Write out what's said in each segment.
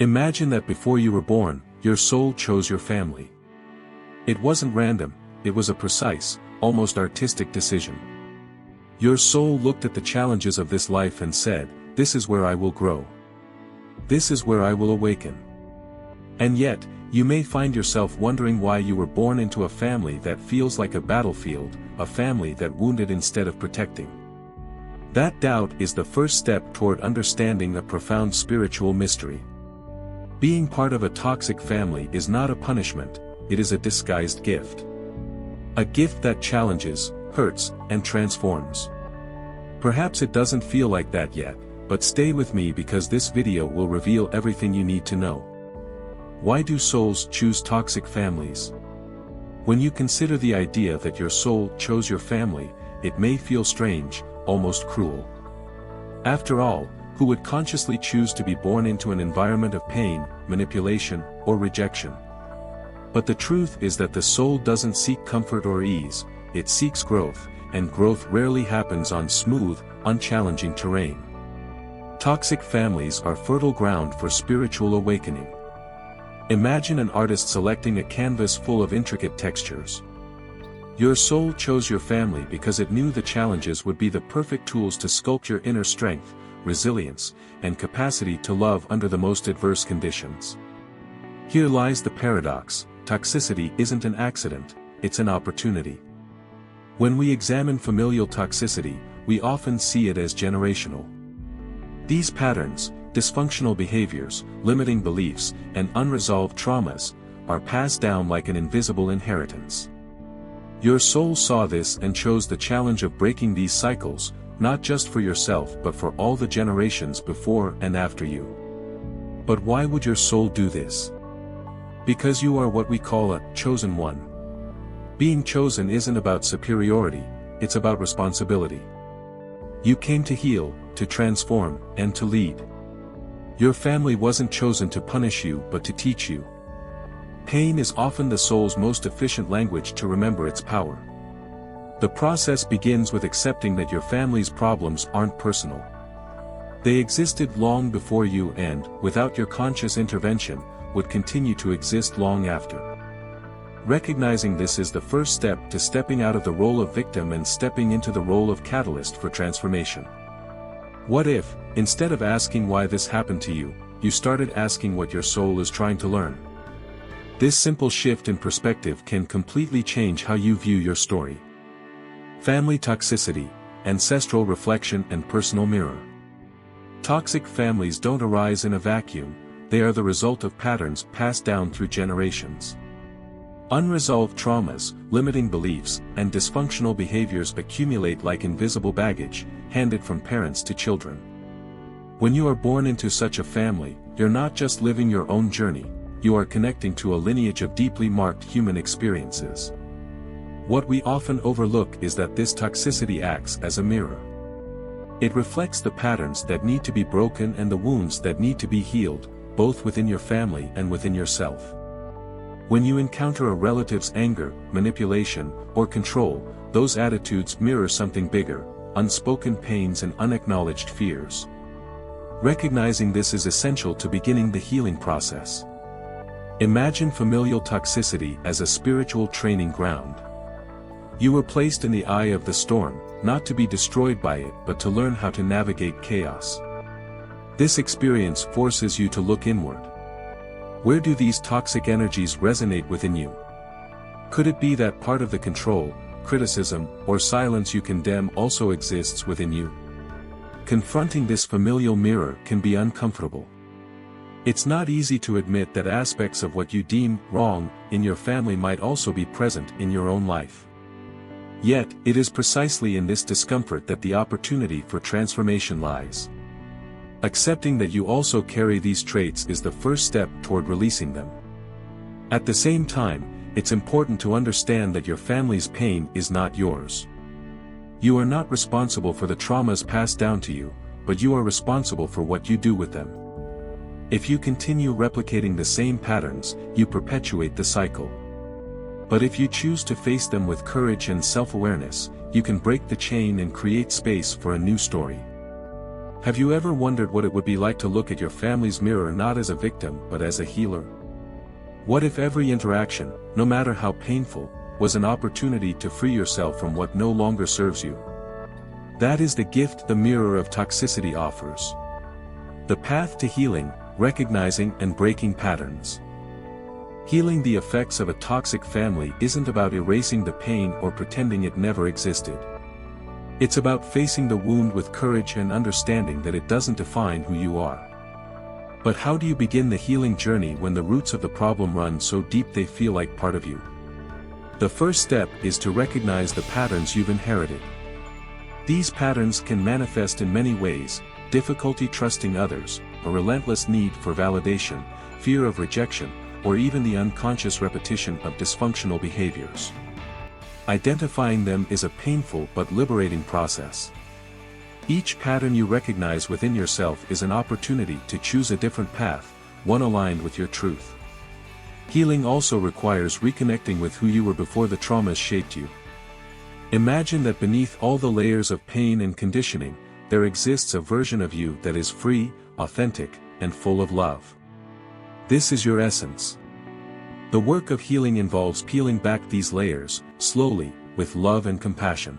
Imagine that before you were born, your soul chose your family. It wasn't random, it was a precise, almost artistic decision. Your soul looked at the challenges of this life and said, "This is where I will grow. This is where I will awaken." And yet, you may find yourself wondering why you were born into a family that feels like a battlefield, a family that wounded instead of protecting. That doubt is the first step toward understanding a profound spiritual mystery. Being part of a toxic family is not a punishment, it is a disguised gift. A gift that challenges, hurts, and transforms. Perhaps it doesn't feel like that yet, but stay with me because this video will reveal everything you need to know. Why do souls choose toxic families? When you consider the idea that your soul chose your family, it may feel strange, almost cruel. After all, who would consciously choose to be born into an environment of pain, manipulation, or rejection? But the truth is that the soul doesn't seek comfort or ease, it seeks growth, and growth rarely happens on smooth, unchallenging terrain. Toxic families are fertile ground for spiritual awakening. Imagine an artist selecting a canvas full of intricate textures. Your soul chose your family because it knew the challenges would be the perfect tools to sculpt your inner strength, resilience, and capacity to love under the most adverse conditions. Here lies the paradox: toxicity isn't an accident, it's an opportunity. When we examine familial toxicity, we often see it as generational. These patterns, dysfunctional behaviors, limiting beliefs, and unresolved traumas, are passed down like an invisible inheritance. Your soul saw this and chose the challenge of breaking these cycles, not just for yourself but for all the generations before and after you. But why would your soul do this? Because you are what we call a chosen one. Being chosen isn't about superiority, it's about responsibility. You came to heal, to transform, and to lead. Your family wasn't chosen to punish you but to teach you. Pain is often the soul's most efficient language to remember its power. The process begins with accepting that your family's problems aren't personal. They existed long before you and, without your conscious intervention, would continue to exist long after. Recognizing this is the first step to stepping out of the role of victim and stepping into the role of catalyst for transformation. What if, instead of asking why this happened to you, you started asking what your soul is trying to learn? This simple shift in perspective can completely change how you view your story. Family toxicity, ancestral reflection and personal mirror. Toxic families don't arise in a vacuum, they are the result of patterns passed down through generations. Unresolved traumas, limiting beliefs, and dysfunctional behaviors accumulate like invisible baggage, handed from parents to children. When you are born into such a family, you're not just living your own journey, you are connecting to a lineage of deeply marked human experiences. What we often overlook is that this toxicity acts as a mirror. It reflects the patterns that need to be broken and the wounds that need to be healed, both within your family and within yourself. When you encounter a relative's anger, manipulation, or control, those attitudes mirror something bigger: unspoken pains and unacknowledged fears. Recognizing this is essential to beginning the healing process. Imagine familial toxicity as a spiritual training ground. You were placed in the eye of the storm, not to be destroyed by it but to learn how to navigate chaos. This experience forces you to look inward. Where do these toxic energies resonate within you? Could it be that part of the control, criticism, or silence you condemn also exists within you? Confronting this familial mirror can be uncomfortable. It's not easy to admit that aspects of what you deem wrong in your family might also be present in your own life. Yet, it is precisely in this discomfort that the opportunity for transformation lies. Accepting that you also carry these traits is the first step toward releasing them. At the same time, it's important to understand that your family's pain is not yours. You are not responsible for the traumas passed down to you, but you are responsible for what you do with them. If you continue replicating the same patterns, you perpetuate the cycle. But if you choose to face them with courage and self-awareness, you can break the chain and create space for a new story. Have you ever wondered what it would be like to look at your family's mirror not as a victim but as a healer? What if every interaction, no matter how painful, was an opportunity to free yourself from what no longer serves you? That is the gift the mirror of toxicity offers. The path to healing, recognizing and breaking patterns. Healing the effects of a toxic family isn't about erasing the pain or pretending it never existed. It's about facing the wound with courage and understanding that it doesn't define who you are. But how do you begin the healing journey when the roots of the problem run so deep they feel like part of you? The first step is to recognize the patterns you've inherited. These patterns can manifest in many ways: difficulty trusting others, a relentless need for validation, fear of rejection, or even the unconscious repetition of dysfunctional behaviors. Identifying them is a painful but liberating process. Each pattern you recognize within yourself is an opportunity to choose a different path, one aligned with your truth. Healing also requires reconnecting with who you were before the traumas shaped you. Imagine that beneath all the layers of pain and conditioning, there exists a version of you that is free, authentic, and full of love. This is your essence. The work of healing involves peeling back these layers, slowly, with love and compassion.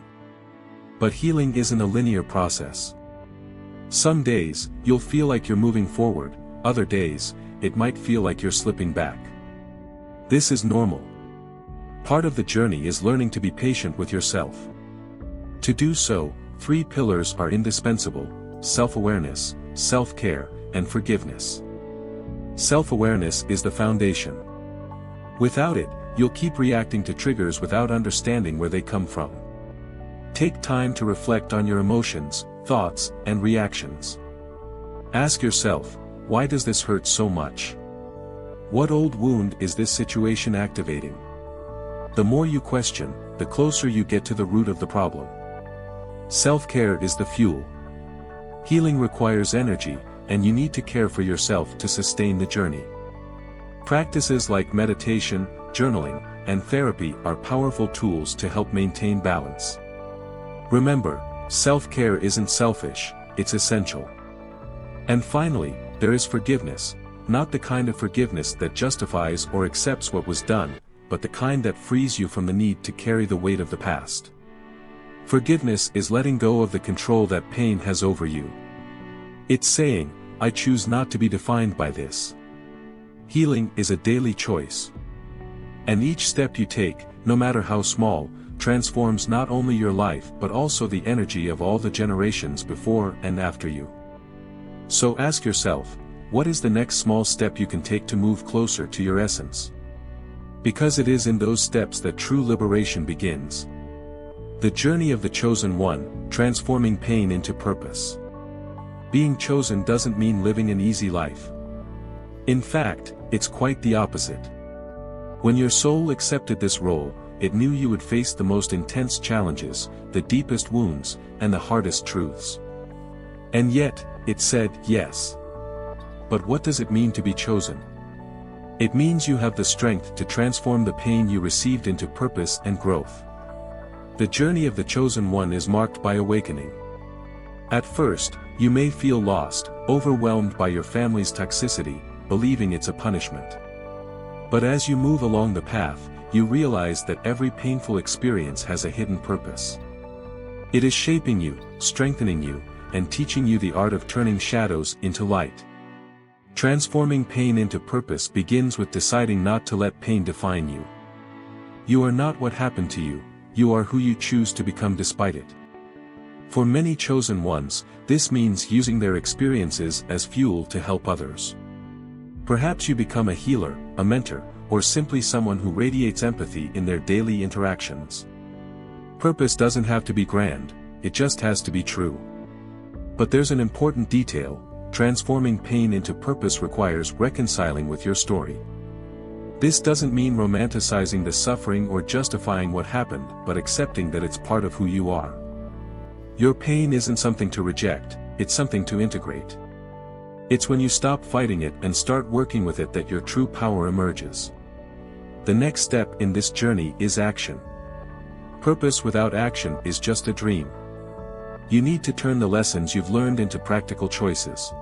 But healing isn't a linear process. Some days, you'll feel like you're moving forward, other days, it might feel like you're slipping back. This is normal. Part of the journey is learning to be patient with yourself. To do so, 3 pillars are indispensable: self-awareness, self-care, and forgiveness. Self-awareness is the foundation. Without it, you'll keep reacting to triggers without understanding where they come from. Take time to reflect on your emotions, thoughts, and reactions. Ask yourself, why does this hurt so much? What old wound is this situation activating? The more you question, the closer you get to the root of the problem. Self-care is the fuel. Healing requires energy, and you need to care for yourself to sustain the journey. Practices like meditation, journaling, and therapy are powerful tools to help maintain balance. Remember, self-care isn't selfish, it's essential. And finally, there is forgiveness, not the kind of forgiveness that justifies or accepts what was done, but the kind that frees you from the need to carry the weight of the past. Forgiveness is letting go of the control that pain has over you. It's saying, I choose not to be defined by this. Healing is a daily choice. And each step you take, no matter how small, transforms not only your life but also the energy of all the generations before and after you. So ask yourself, what is the next small step you can take to move closer to your essence? Because it is in those steps that true liberation begins. The journey of the chosen one, transforming pain into purpose. Being chosen doesn't mean living an easy life. In fact, it's quite the opposite. When your soul accepted this role, it knew you would face the most intense challenges, the deepest wounds, and the hardest truths. And yet, it said yes. But what does it mean to be chosen? It means you have the strength to transform the pain you received into purpose and growth. The journey of the chosen one is marked by awakening. At first, you may feel lost, overwhelmed by your family's toxicity, believing it's a punishment. But as you move along the path, you realize that every painful experience has a hidden purpose. It is shaping you, strengthening you, and teaching you the art of turning shadows into light. Transforming pain into purpose begins with deciding not to let pain define you. You are not what happened to you, you are who you choose to become despite it. For many chosen ones, this means using their experiences as fuel to help others. Perhaps you become a healer, a mentor, or simply someone who radiates empathy in their daily interactions. Purpose doesn't have to be grand, it just has to be true. But there's an important detail: transforming pain into purpose requires reconciling with your story. This doesn't mean romanticizing the suffering or justifying what happened, but accepting that it's part of who you are. Your pain isn't something to reject, it's something to integrate. It's when you stop fighting it and start working with it that your true power emerges. The next step in this journey is action. Purpose without action is just a dream. You need to turn the lessons you've learned into practical choices.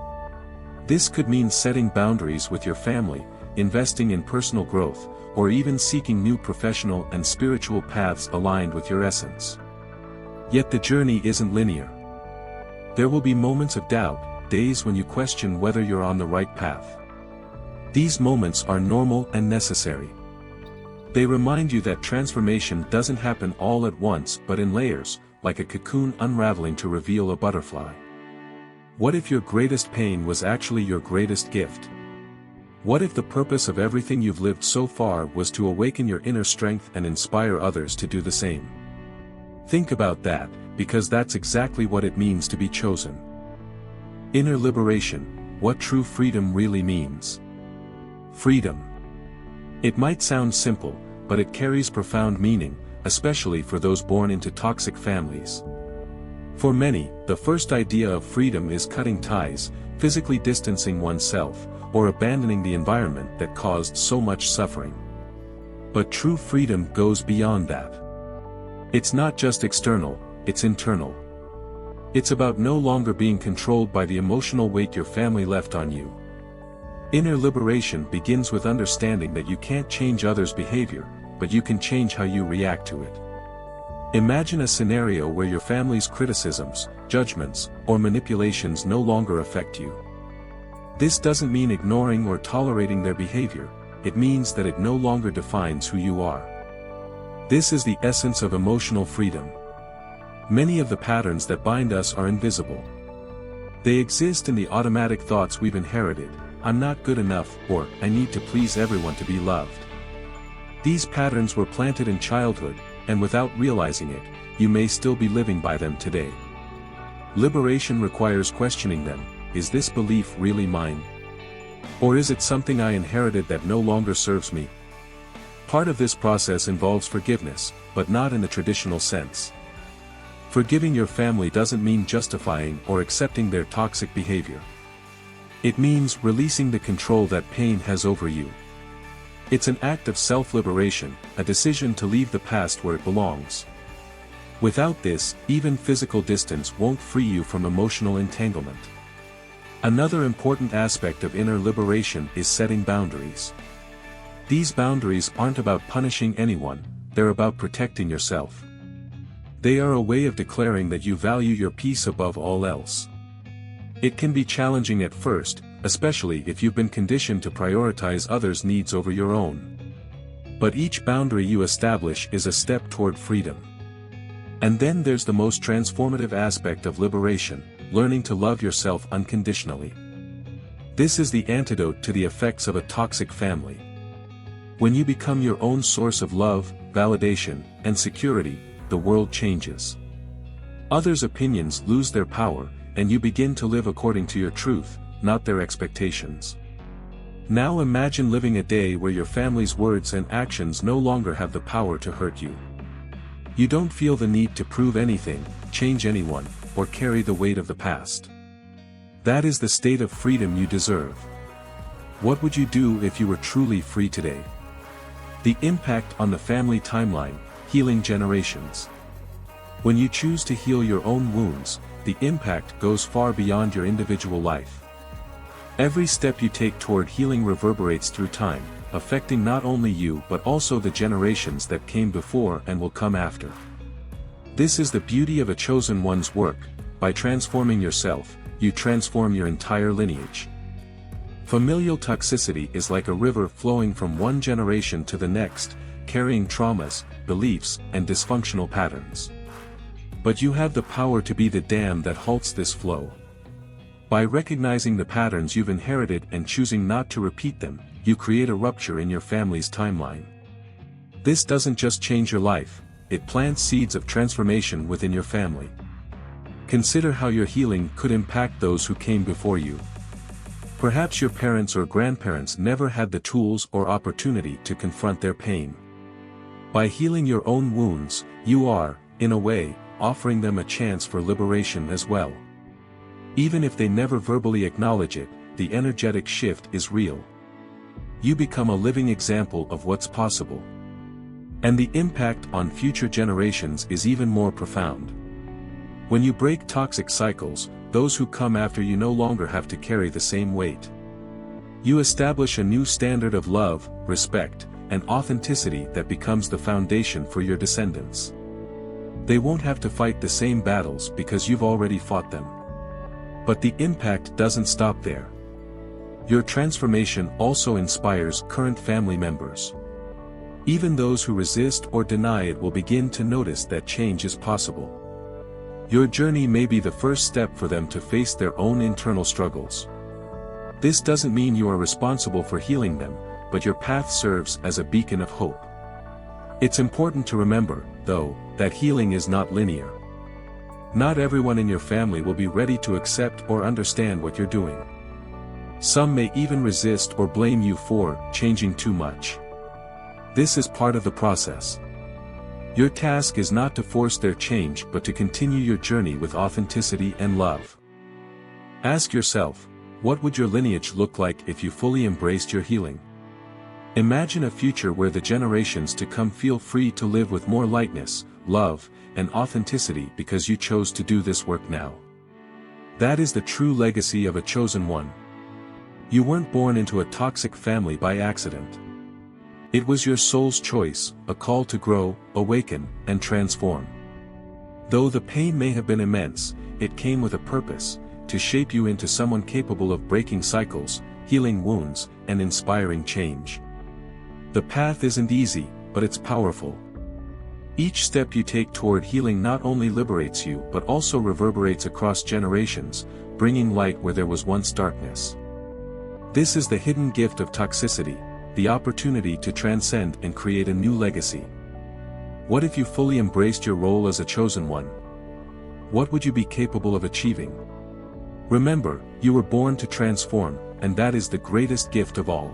This could mean setting boundaries with your family, investing in personal growth, or even seeking new professional and spiritual paths aligned with your essence. Yet the journey isn't linear. There will be moments of doubt, days when you question whether you're on the right path. These moments are normal and necessary. They remind you that transformation doesn't happen all at once but in layers, like a cocoon unraveling to reveal a butterfly. What if your greatest pain was actually your greatest gift? What if the purpose of everything you've lived so far was to awaken your inner strength and inspire others to do the same? Think about that, because that's exactly what it means to be chosen. Inner liberation, what true freedom really means. Freedom. It might sound simple, but it carries profound meaning, especially for those born into toxic families. For many, the first idea of freedom is cutting ties, physically distancing oneself, or abandoning the environment that caused so much suffering. But true freedom goes beyond that. It's not just external, it's internal. It's about no longer being controlled by the emotional weight your family left on you. Inner liberation begins with understanding that you can't change others' behavior, but you can change how you react to it. Imagine a scenario where your family's criticisms, judgments, or manipulations no longer affect you. This doesn't mean ignoring or tolerating their behavior, it means that it no longer defines who you are. This is the essence of emotional freedom. Many of the patterns that bind us are invisible. They exist in the automatic thoughts we've inherited: I'm not good enough, or I need to please everyone to be loved. These patterns were planted in childhood, and without realizing it, you may still be living by them today. Liberation requires questioning them. Is this belief really mine? Or is it something I inherited that no longer serves me? Part of this process involves forgiveness, but not in the traditional sense. Forgiving your family doesn't mean justifying or accepting their toxic behavior. It means releasing the control that pain has over you. It's an act of self-liberation, a decision to leave the past where it belongs. Without this, even physical distance won't free you from emotional entanglement. Another important aspect of inner liberation is setting boundaries. These boundaries aren't about punishing anyone, they're about protecting yourself. They are a way of declaring that you value your peace above all else. It can be challenging at first, especially if you've been conditioned to prioritize others' needs over your own. But each boundary you establish is a step toward freedom. And then there's the most transformative aspect of liberation: learning to love yourself unconditionally. This is the antidote to the effects of a toxic family. When you become your own source of love, validation, and security, the world changes. Others' opinions lose their power, and you begin to live according to your truth, not their expectations. Now imagine living a day where your family's words and actions no longer have the power to hurt you. You don't feel the need to prove anything, change anyone, or carry the weight of the past. That is the state of freedom you deserve. What would you do if you were truly free today? The impact on the family timeline: healing generations. When you choose to heal your own wounds, the impact goes far beyond your individual life. Every step you take toward healing reverberates through time, affecting not only you but also the generations that came before and will come after. This is the beauty of a chosen one's work: by transforming yourself, you transform your entire lineage. Familial toxicity is like a river flowing from one generation to the next, carrying traumas, beliefs, and dysfunctional patterns. But you have the power to be the dam that halts this flow. By recognizing the patterns you've inherited and choosing not to repeat them, you create a rupture in your family's timeline. This doesn't just change your life, it plants seeds of transformation within your family. Consider how your healing could impact those who came before you. Perhaps your parents or grandparents never had the tools or opportunity to confront their pain. By healing your own wounds, you are, in a way, offering them a chance for liberation as well. Even if they never verbally acknowledge it, the energetic shift is real. You become a living example of what's possible. And the impact on future generations is even more profound. When you break toxic cycles, those who come after you no longer have to carry the same weight. You establish a new standard of love, respect, and authenticity that becomes the foundation for your descendants. They won't have to fight the same battles because you've already fought them. But the impact doesn't stop there. Your transformation also inspires current family members. Even those who resist or deny it will begin to notice that change is possible. Your journey may be the first step for them to face their own internal struggles. This doesn't mean you are responsible for healing them, but your path serves as a beacon of hope. It's important to remember, though, that healing is not linear. Not everyone in your family will be ready to accept or understand what you're doing. Some may even resist or blame you for changing too much. This is part of the process. Your task is not to force their change but to continue your journey with authenticity and love. Ask yourself, what would your lineage look like if you fully embraced your healing? Imagine a future where the generations to come feel free to live with more lightness, love, and authenticity because you chose to do this work now. That is the true legacy of a chosen one. You weren't born into a toxic family by accident. It was your soul's choice, a call to grow, awaken, and transform. Though the pain may have been immense, it came with a purpose, to shape you into someone capable of breaking cycles, healing wounds, and inspiring change. The path isn't easy, but it's powerful. Each step you take toward healing not only liberates you but also reverberates across generations, bringing light where there was once darkness. This is the hidden gift of toxicity, the opportunity to transcend and create a new legacy. What if you fully embraced your role as a chosen one? What would you be capable of achieving? Remember, you were born to transform, and that is the greatest gift of all.